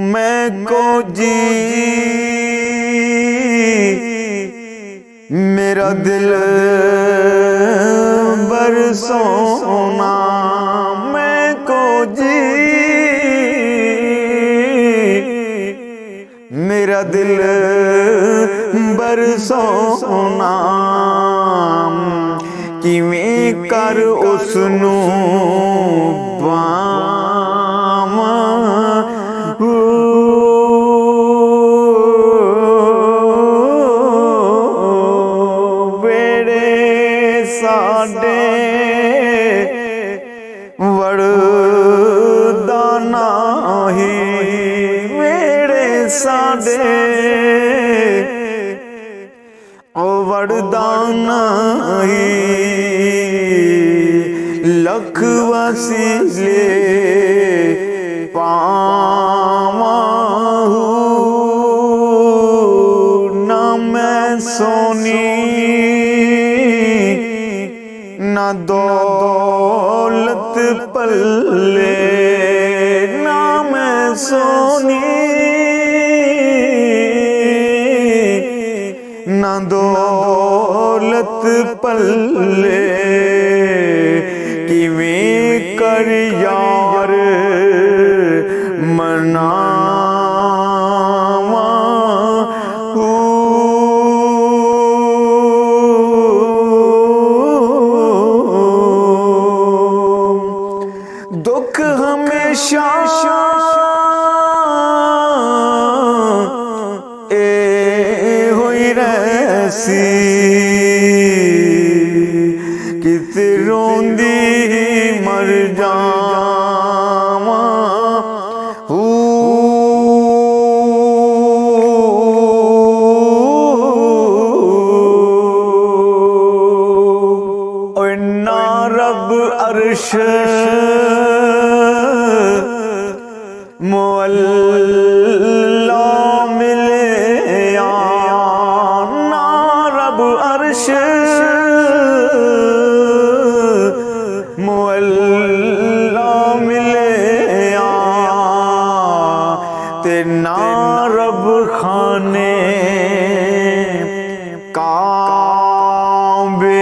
मैं को जी मेरा दिल बरसोना मैं को जी मेरा दिल बरसोना किवें कर उसनू साडे वड़दा नाही वेड़े साडे ओ वड़दा नाही लख वसीले पावां ना मैं सोनी ना दौलत पल्ले ना मैं सोनी ना दौलत पल्ले किवें कर यार मनावा दुख हमेशा ए होई रहसी किते रोंदी मर जावां ओए ना रब अर्श मुअल्ला मिले ना रब अर्श मुअल्ला मिले ते ना रब खाने काबे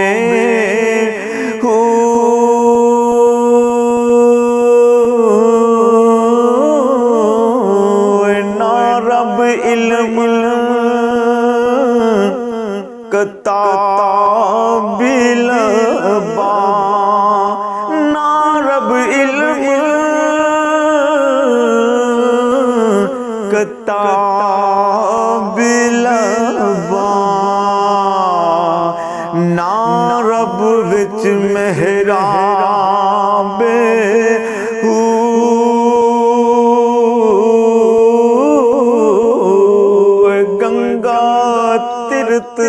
इल्म किताबिल बा ना रब इल्म किताबिल बा ना रब विच मेहराबे तीर्थ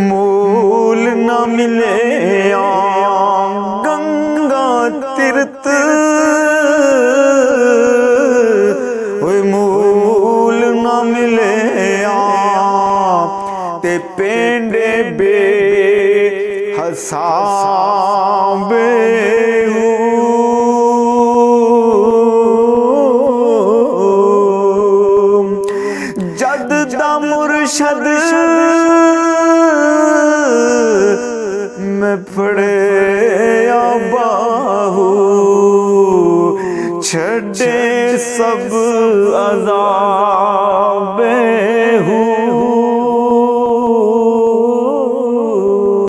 मूल न मिले गंगा तीर्थ मूल न मिले ते पेंडे बे हसाबे जद दा मुर्शद मैं फड़े बाहू छड़े सब अज़ाब